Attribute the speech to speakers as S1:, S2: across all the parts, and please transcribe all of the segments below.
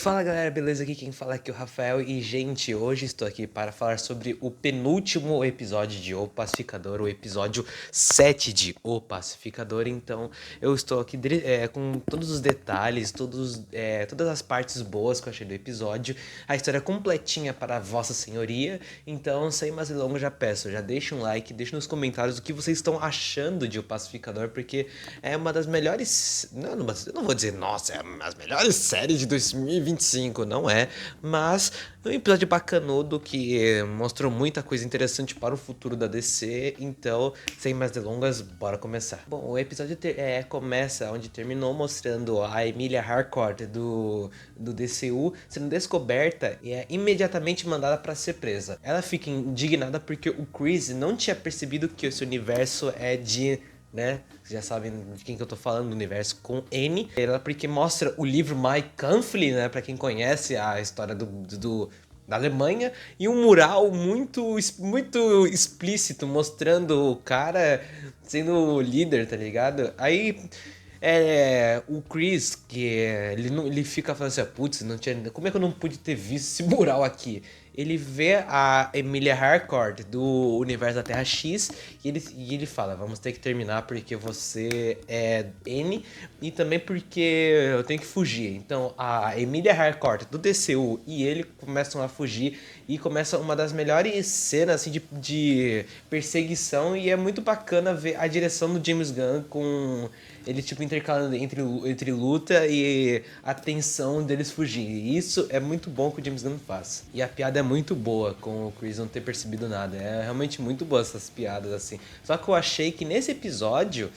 S1: Fala galera, beleza? Aqui quem fala aqui é o Rafael e gente, hoje estou aqui para falar sobre o penúltimo episódio de O Pacificador, o episódio 7 de O Pacificador. Então eu estou aqui com todos os detalhes, todas as partes boas que eu achei do episódio, a história completinha para Vossa Senhoria. Então sem mais delongas já peço, já deixa um like, deixa nos comentários o que vocês estão achando de O Pacificador, porque é uma das melhores, eu não vou dizer nossa, é uma das melhores séries de 2025, não é, mas é um episódio bacanudo que mostrou muita coisa interessante para o futuro da DC. Então, sem mais delongas, bora começar. Bom, o episódio começa onde terminou, mostrando a Emilia Harcourt do DCU sendo descoberta e é imediatamente mandada para ser presa. Ela fica indignada porque o Chris não tinha percebido que esse universo é de, né? Vocês já sabem de quem que eu tô falando, do universo com N. Ela porque mostra o livro My Kampfle, né? Pra quem conhece a história da Alemanha. E um mural muito explícito, mostrando o cara sendo o líder, tá ligado? Aí o Chris, ele fica falando assim, putz, como é que eu não pude ter visto esse mural aqui? Ele vê a Emilia Harcourt do universo da Terra X e ele fala, vamos ter que terminar porque você é N e também porque eu tenho que fugir. Então a Emilia Harcourt do DCU e ele começam a fugir e começa uma das melhores cenas assim, de perseguição, e é muito bacana ver a direção do James Gunn com ele tipo intercalando entre luta e a tensão deles fugirem. Isso é muito bom que o James Gunn faz. E a piada é muito boa com o Chris não ter percebido nada. É realmente muito boa essas piadas assim. Só que eu achei que nesse episódio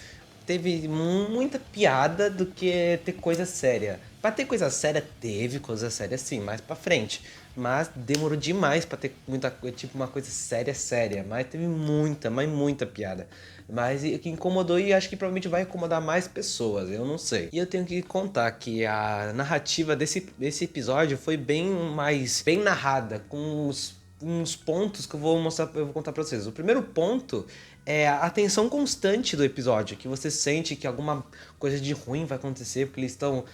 S1: teve muita piada do que ter coisa séria. Pra ter coisa séria, teve coisa séria sim, mais pra frente. Mas demorou demais pra ter muita coisa, tipo uma coisa séria. Mas teve muita piada. Mas o que incomodou, e acho que provavelmente vai incomodar mais pessoas, eu não sei. E eu tenho que contar que a narrativa desse episódio foi bem narrada, com uns pontos que eu vou contar pra vocês. O primeiro ponto é a tensão constante do episódio, que você sente que alguma coisa de ruim vai acontecer, porque eles estão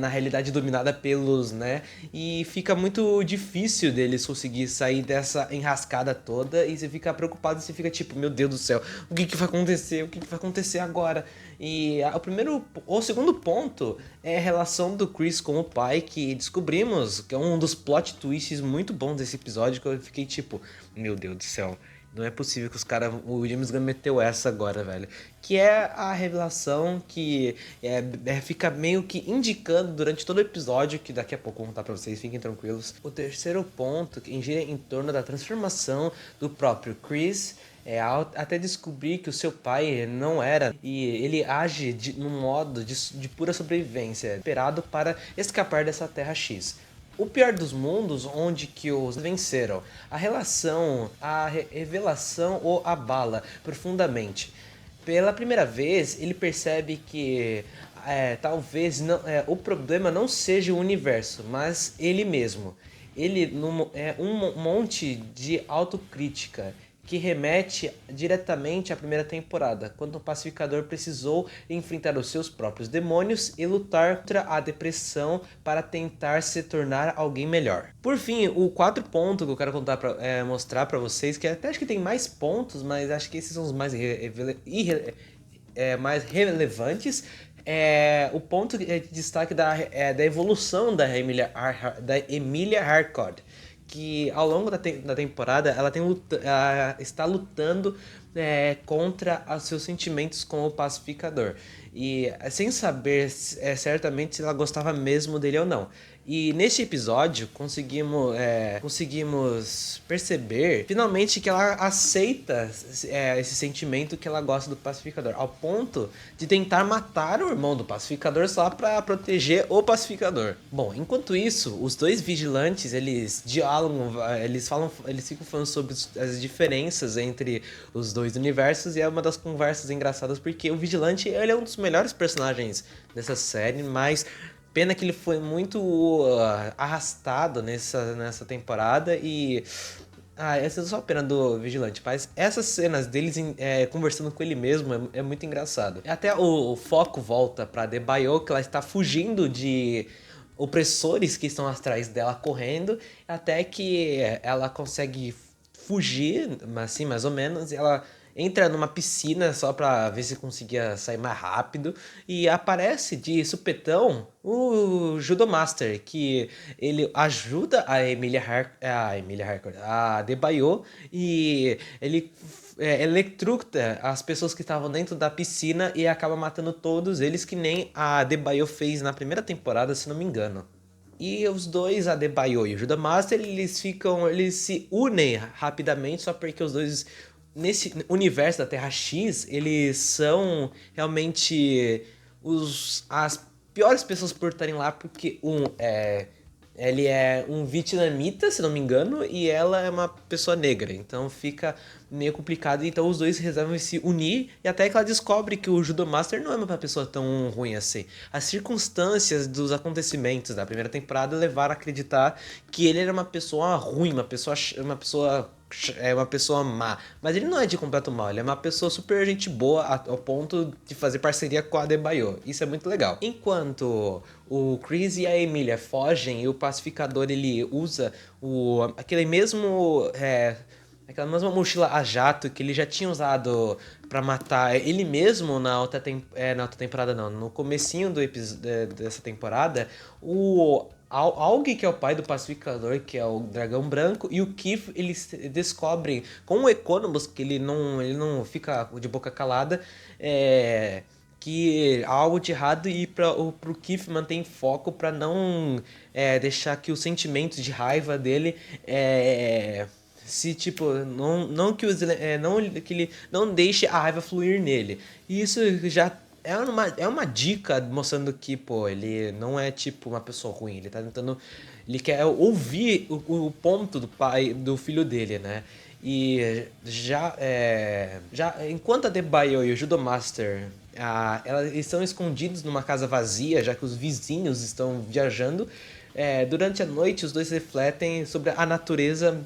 S1: na realidade dominada pelos, né? E fica muito difícil deles conseguir sair dessa enrascada toda, e você fica preocupado, você fica tipo, meu Deus do céu, o que vai acontecer? O que vai acontecer agora? E o segundo ponto é a relação do Chris com o pai, que descobrimos que é um dos plot twists muito bons desse episódio, que eu fiquei tipo, meu Deus do céu. Não é possível que o James Gunn meteu essa agora, velho. Que é a revelação que fica meio que indicando durante todo o episódio, que daqui a pouco eu vou contar pra vocês, fiquem tranquilos. O terceiro ponto, que gira em torno da transformação do próprio Chris, até descobrir que o seu pai não era, e ele age num modo de pura sobrevivência, esperado para escapar dessa Terra X. O pior dos mundos, onde que os venceram. A relação, a revelação o abala profundamente. Pela primeira vez, ele percebe que talvez o problema não seja o universo, mas ele mesmo. Ele é um monte de autocrítica que remete diretamente à primeira temporada, quando o Pacificador precisou enfrentar os seus próprios demônios e lutar contra a depressão para tentar se tornar alguém melhor. Por fim, o quarto ponto que eu quero mostrar para vocês, que até acho que tem mais pontos, mas acho que esses são os mais mais relevantes, o ponto de destaque da evolução da Emilia Harcourt, que ao longo da temporada ela está lutando contra os seus sentimentos com o Pacificador, e sem saber certamente se ela gostava mesmo dele ou não. E neste episódio conseguimos perceber finalmente que ela aceita esse sentimento, que ela gosta do Pacificador, ao ponto de tentar matar o irmão do Pacificador só para proteger o Pacificador. Bom, enquanto isso, os dois vigilantes, eles dialogam, eles ficam falando sobre as diferenças entre os dois universos, e é uma das conversas engraçadas porque o vigilante, ele é um dos melhores personagens dessa série, mas pena que ele foi muito arrastado nessa temporada, e essa é só a pena do Vigilante, mas essas cenas deles conversando com ele mesmo é muito engraçado. Até o foco volta pra Debaio, que ela está fugindo opressores que estão atrás dela correndo, até que ela consegue fugir, assim, mais ou menos, e ela entra numa piscina só pra ver se conseguia sair mais rápido, e aparece de supetão o Judomaster, que ele ajuda a Emilia Harcourt, a Adebayo, e ele eletrocuta as pessoas que estavam dentro da piscina e acaba matando todos eles, que nem a Adebayo fez na primeira temporada, se não me engano. E os dois, a Adebayo e o Judomaster, eles se unem rapidamente, só porque os dois, nesse universo da Terra X, eles são realmente as piores pessoas por estarem lá, porque ele é um vietnamita, se não me engano, e ela é uma pessoa negra. Então fica meio complicado. Então os dois resolvem se unir. E até que ela descobre que o Judomaster não é uma pessoa tão ruim assim. As circunstâncias dos acontecimentos da primeira temporada levaram a acreditar que ele era uma pessoa ruim, uma pessoa má. Mas ele não é de completo mal, ele é uma pessoa super gente boa ao ponto de fazer parceria com a Adebayo. Isso é muito legal. Enquanto o Chris e a Emilia fogem e o pacificador ele usa aquela mesma mochila a jato que ele já tinha usado pra matar ele mesmo na outra temporada não, no comecinho dessa temporada, o Aug, que é o pai do pacificador, que é o dragão branco, e o Keith, eles descobrem com o Economus, que ele não fica de boca calada, que há algo de errado, e pro Keith mantém foco pra não deixar que os sentimentos de raiva dele se tipo que ele não deixe a raiva fluir nele. E isso já é uma dica mostrando que, pô, ele não é tipo uma pessoa ruim, ele tá tentando, ele quer ouvir o ponto do filho dele, né? E já enquanto a Adebayo e o Judomaster elas estão escondidos numa casa vazia, já que os vizinhos estão viajando, durante a noite os dois refletem sobre a natureza,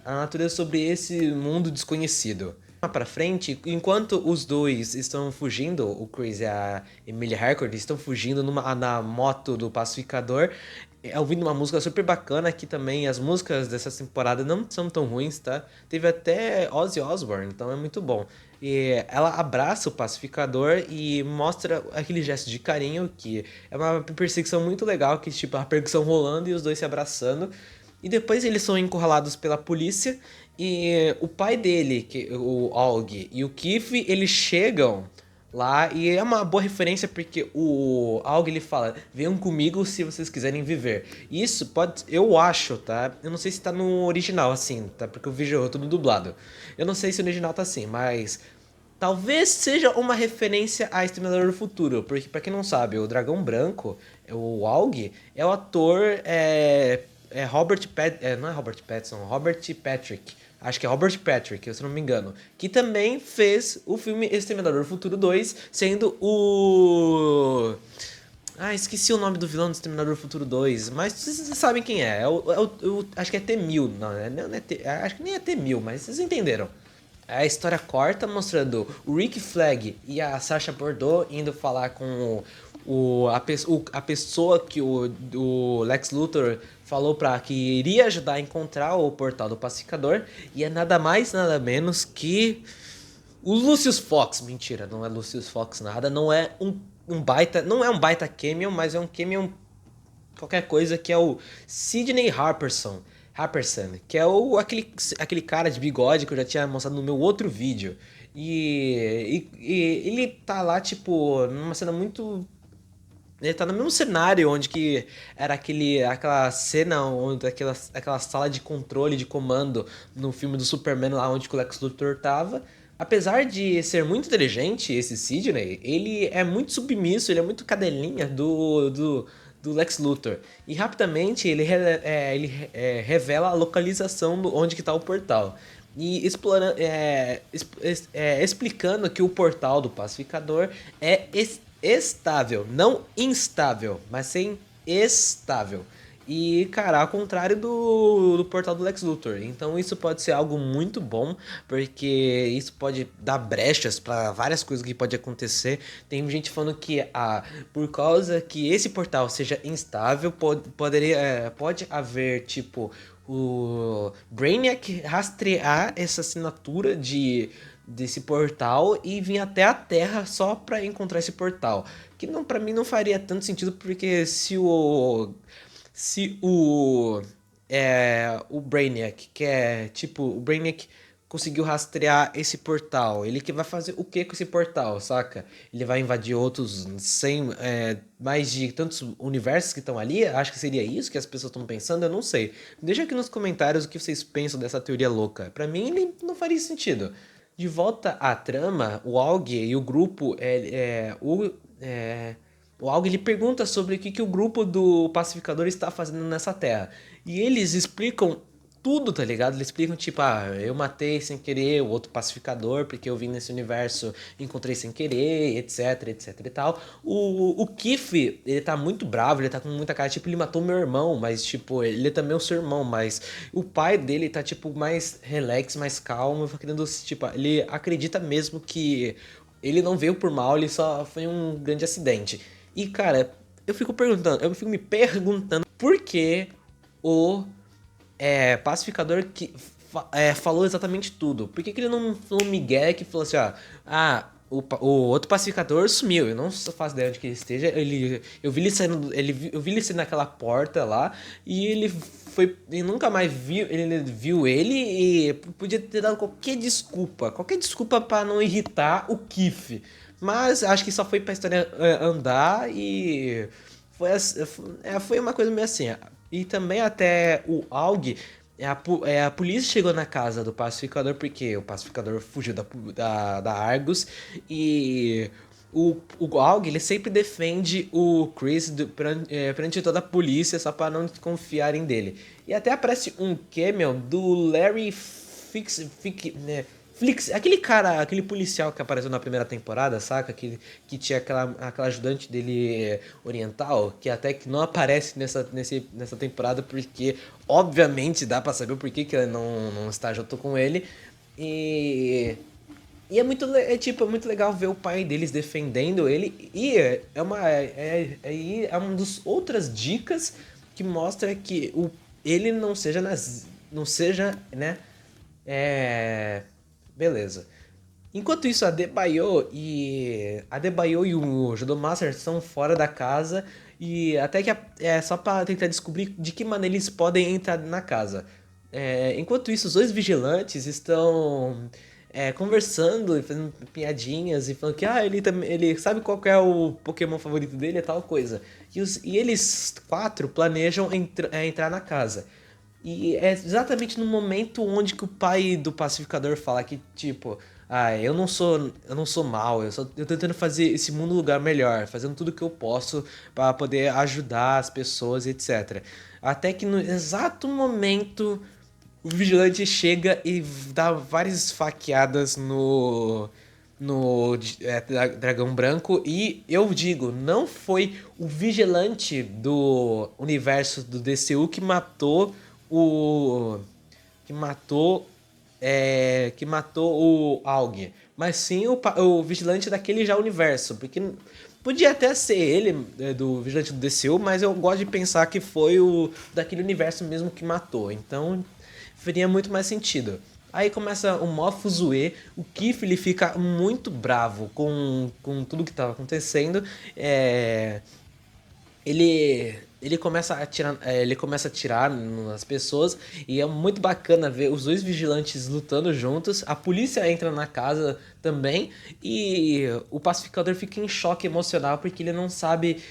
S1: a natureza sobre esse mundo desconhecido. Pra frente, enquanto os dois estão fugindo, o Chris e a Emilia Harcourt estão fugindo na moto do pacificador, ouvindo uma música super bacana, que também as músicas dessa temporada não são tão ruins, tá? Teve até Ozzy Osbourne, então é muito bom. E ela abraça o pacificador e mostra aquele gesto de carinho, que é uma perseguição muito legal, que tipo, a perseguição rolando e os dois se abraçando. E depois eles são encurralados pela polícia e o pai dele, o Aug, e o Keith, eles chegam lá e é uma boa referência porque o Aug ele fala: "Venham comigo se vocês quiserem viver". E isso pode, eu acho, tá? Eu não sei se tá no original assim, tá? Porque o vídeo é tudo dublado. Eu não sei se o original tá assim, mas talvez seja uma referência a Exterminador do Futuro, porque pra quem não sabe, o Dragão Branco, o Aug, é o ator não é Robert Pattinson, Robert Patrick. Acho que é Robert Patrick, se eu não me engano. Que também fez o filme Exterminador do Futuro 2, sendo o... esqueci o nome do vilão do Exterminador do Futuro 2, mas vocês sabem quem é. Acho que é T-1000, não é acho que nem é T-1000, mas vocês entenderam. A história corta mostrando o Rick Flag e a Sacha Bordeaux indo falar com a pessoa que o Lex Luthor falou que iria ajudar a encontrar o portal do pacificador, e é nada mais nada menos que o Lucius Fox. Mentira, não é Lucius Fox nada, não é um baita cameo, mas é um cameo qualquer coisa, que é o Sidney Harperson, que é aquele cara de bigode que eu já tinha mostrado no meu outro vídeo. E ele tá lá, tipo, numa cena muito... Ele tá no mesmo cenário onde que era aquela cena, onde aquela sala de controle, de comando no filme do Superman, lá onde o Lex Luthor tava. Apesar de ser muito inteligente, esse Sidney, ele é muito submisso, ele é muito cadelinha do Lex Luthor. E rapidamente ele revela a localização onde que tá o portal. E explicando que o portal do pacificador é estável, não instável, mas sim estável. E, cara, ao contrário do portal do Lex Luthor. Então isso pode ser algo muito bom, porque isso pode dar brechas pra várias coisas que pode acontecer. Tem gente falando que por causa que esse portal seja instável, pode haver, tipo, o Brainiac rastrear essa assinatura desse portal e vir até a Terra só pra encontrar esse portal. Que não, para mim não faria tanto sentido, porque se o Brainiac, que é tipo, o Brainiac conseguiu rastrear esse portal, ele que vai fazer o que com esse portal, saca? Ele vai invadir outros 100, mais de tantos universos que estão ali? Acho que seria isso que as pessoas estão pensando, eu não sei. Deixa aqui nos comentários o que vocês pensam dessa teoria louca. Pra mim, ele não faria sentido. De volta à trama, o Aug e o grupo, o Aug ele pergunta sobre o que o grupo do pacificador está fazendo nessa terra. E eles explicam tudo, tá ligado? Eles explicam, tipo, eu matei sem querer o outro pacificador, porque eu vim nesse universo, encontrei sem querer, etc, etc e tal. O Kif, ele tá muito bravo, ele tá com muita cara, tipo, ele matou meu irmão, mas, tipo, ele é também o seu irmão, mas o pai dele tá, tipo, mais relax, mais calmo, querendo, tipo, ele acredita mesmo que ele não veio por mal, ele só foi um grande acidente. E, cara, eu fico me perguntando por que o pacificador que falou exatamente tudo. Por que ele não falou Miguel que falou assim, o outro pacificador sumiu, eu não faço ideia onde que ele esteja. Eu vi ele saindo, eu vi ele saindo naquela porta lá e ele foi e nunca mais viu ele e podia ter dado qualquer desculpa para não irritar o Kif. Mas acho que só foi pra história andar e foi uma coisa meio assim. E também até o Aug, a polícia chegou na casa do pacificador porque o pacificador fugiu da Argus e o Aug ele sempre defende o Chris perante toda a polícia só para não confiarem dele. E até aparece um cameo do Larry né, Flix, aquele cara, aquele policial que apareceu na primeira temporada, saca? Que tinha aquela ajudante dele oriental, que até que não aparece nessa temporada, porque obviamente dá pra saber o porquê que ela não está junto com ele. E. E é muito legal ver o pai deles defendendo ele. E é uma das outras dicas que mostra que ele não seja, né? É. Beleza. Enquanto isso, a Debayo e o Judomaster estão fora da casa e até que é só pra tentar descobrir de que maneira eles podem entrar na casa. Enquanto isso, os dois vigilantes estão conversando e fazendo piadinhas e falando que ele sabe qual que é o Pokémon favorito dele e tal coisa. E eles quatro planejam entrar na casa. E é exatamente no momento onde que o pai do pacificador fala que, tipo, eu não sou mal, eu tô tentando fazer esse mundo um lugar melhor, fazendo tudo que eu posso para poder ajudar as pessoas, etc. Até que no exato momento o vigilante chega e dá várias esfaqueadas no dragão branco. E eu digo, não foi o vigilante do universo do DCU o que matou que matou o Aug, mas sim o vigilante daquele já universo, porque podia até ser ele do vigilante do DCU, mas eu gosto de pensar que foi o daquele universo mesmo que matou, então faria muito mais sentido. Aí começa o mó fuzuê, o Kif ele fica muito bravo com tudo que estava acontecendo, ele começa a atirar nas pessoas e é muito bacana ver os dois vigilantes lutando juntos. A polícia entra na casa também e o pacificador fica em choque emocional porque ele não sabe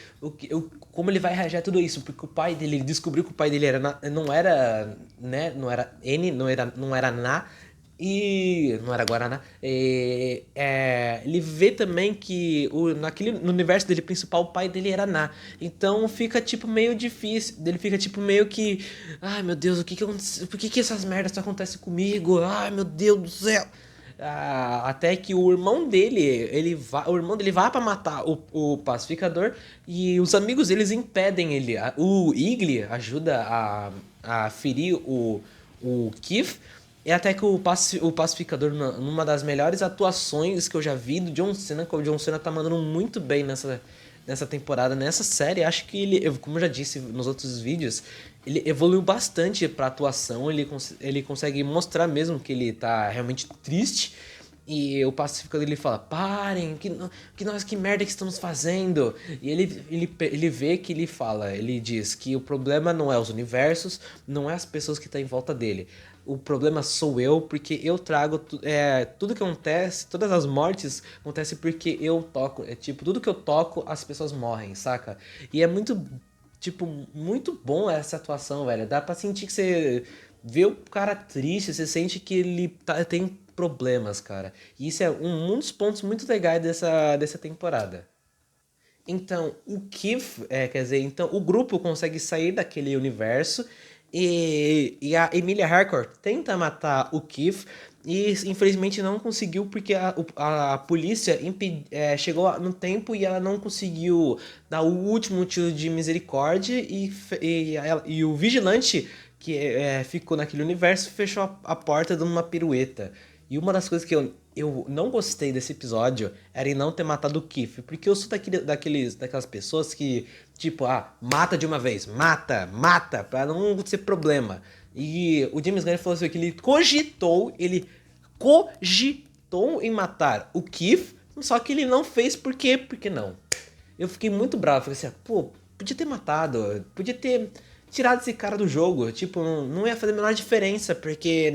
S1: como ele vai reagir a tudo isso, porque o pai dele ele descobriu que o pai dele não era, né, não era N, não era Na, e não era Guaraná. Ele vê também que no universo dele principal, o pai dele era Na. Então fica tipo meio difícil. Ele fica tipo meio que. Ai meu Deus, o que que aconteceu? Por que que essas merdas acontecem comigo? Ai meu Deus do céu. até que o irmão dele, o irmão dele vai pra matar o pacificador e os amigos deles impedem ele. O Igli ajuda a ferir o Keith. E até que o pacificador, numa das melhores atuações que eu já vi do John Cena, que o John Cena tá mandando muito bem nessa temporada, nessa série. Acho que ele, como eu já disse nos outros vídeos, ele evoluiu bastante pra atuação. Ele consegue mostrar mesmo que ele tá realmente triste. E o pacificador ele fala: parem, que merda que estamos fazendo? E ele vê que ele diz que o problema não é os universos, não é as pessoas que estão em volta dele. O problema sou eu, porque eu trago tudo que acontece, todas as mortes acontecem porque eu toco. É tipo, tudo que eu toco, as pessoas morrem, saca? E é muito, tipo, muito bom essa atuação, velho. Dá pra sentir que você vê o cara triste, você sente que ele tem problemas, cara. E isso é um dos pontos muito legais dessa temporada. Então, o Keith, quer dizer, então o grupo consegue sair daquele universo e a Emilia Harcourt tenta matar o Keith e infelizmente não conseguiu porque a polícia chegou no tempo e ela não conseguiu dar o último tiro de misericórdia e o vigilante que ficou naquele universo fechou a porta de uma pirueta. E uma das coisas que eu não gostei desse episódio era em não ter matado o Keith. Porque eu sou daquelas pessoas que, tipo, mata de uma vez. Mata, pra não ser problema. E o James Gunn falou assim que ele cogitou em matar o Keith, só que ele não fez por quê? Porque não. Eu fiquei muito bravo, falei assim, pô, podia ter matado, podia ter tirado esse cara do jogo, tipo, não ia fazer a menor diferença, porque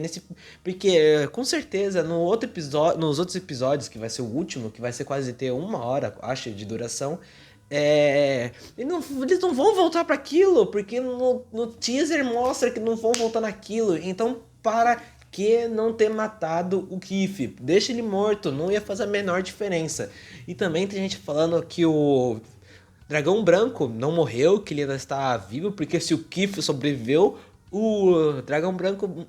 S1: com certeza nos outros episódios, que vai ser o último, que vai ser quase ter 1 hora, acho, de duração, eles não vão voltar para aquilo, porque no teaser mostra que não vão voltar naquilo, então para que não ter matado o Keith? Deixa ele morto, não ia fazer a menor diferença. E também tem gente falando que o Dragão Branco não morreu, que ele ainda está vivo, porque se o Keith sobreviveu, o Dragão Branco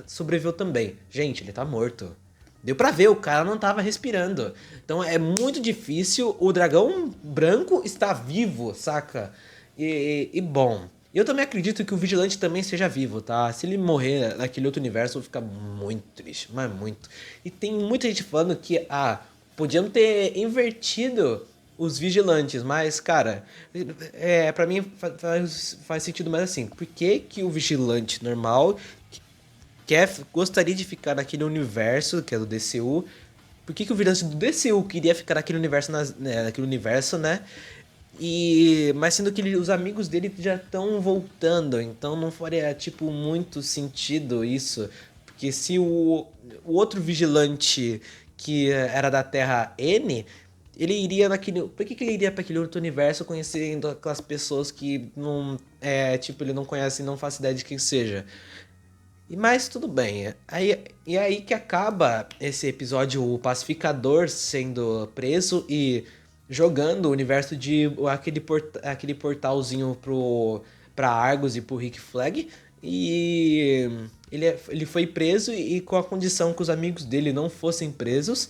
S1: sobreviveu também. Gente, ele tá morto. Deu pra ver, o cara não tava respirando. Então é muito difícil o Dragão Branco estar vivo, saca? Bom, eu também acredito que o Vigilante também seja vivo, tá? Se ele morrer naquele outro universo, eu vou ficar muito triste, mas muito. E tem muita gente falando que, podiam ter invertido os vigilantes, mas, cara, para mim faz sentido mais assim. Por que que o vigilante normal gostaria de ficar naquele universo que é do DCU? Por que que o vigilante do DCU queria ficar naquele universo, naquele universo, né? Mas sendo que os amigos dele já estão voltando, então não faria, tipo, muito sentido isso. Porque se o outro vigilante que era da Terra N, ele iria naquele. Por que ele iria para aquele outro universo conhecendo aquelas pessoas que não. Tipo, ele não conhece e não faz ideia de quem seja? Mas tudo bem. Aí que acaba esse episódio, o pacificador sendo preso e jogando o universo de aquele portalzinho pra Argus e pro Rick Flag. E ele foi preso e com a condição que os amigos dele não fossem presos.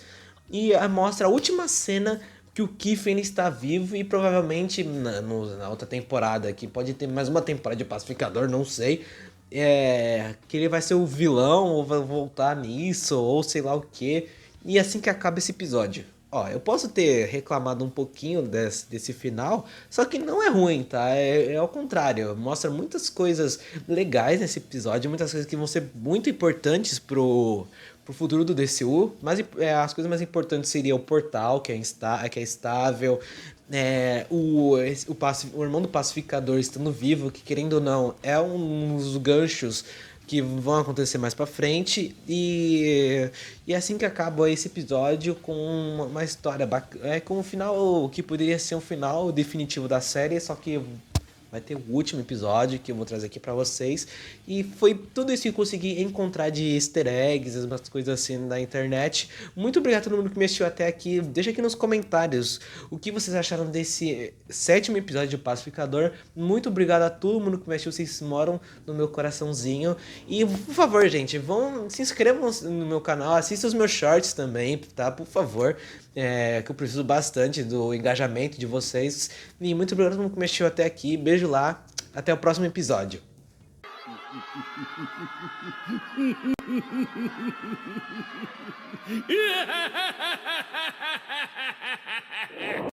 S1: E mostra a última cena que o Keith ainda está vivo e provavelmente na outra temporada, que pode ter mais uma temporada de Pacificador, não sei, que ele vai ser o vilão ou vai voltar nisso ou sei lá o que. E assim que acaba esse episódio. Ó, eu posso ter reclamado um pouquinho desse final, só que não é ruim, tá? É ao contrário, mostra muitas coisas legais nesse episódio, muitas coisas que vão ser muito importantes pro futuro do DCU, mas as coisas mais importantes seriam o portal, que é estável, o irmão do pacificador estando vivo, que querendo ou não, é um dos ganchos que vão acontecer mais pra frente. E é assim que acaba esse episódio com uma história bacana, com um final que poderia ser um final definitivo da série, só que vai ter o último episódio que eu vou trazer aqui pra vocês. E foi tudo isso que eu consegui encontrar de easter eggs, umas coisas assim na internet. Muito obrigado a todo mundo que me assistiu até aqui. Deixa aqui nos comentários o que vocês acharam desse 7º episódio de Pacificador. Muito obrigado a todo mundo que me assistiu, vocês moram no meu coraçãozinho. E por favor, gente, se inscrevam no meu canal, assistam os meus shorts também, tá? Por favor, que eu preciso bastante do engajamento de vocês. E muito obrigado a todo mundo que me assistiu até aqui. Beijo lá, até o próximo episódio.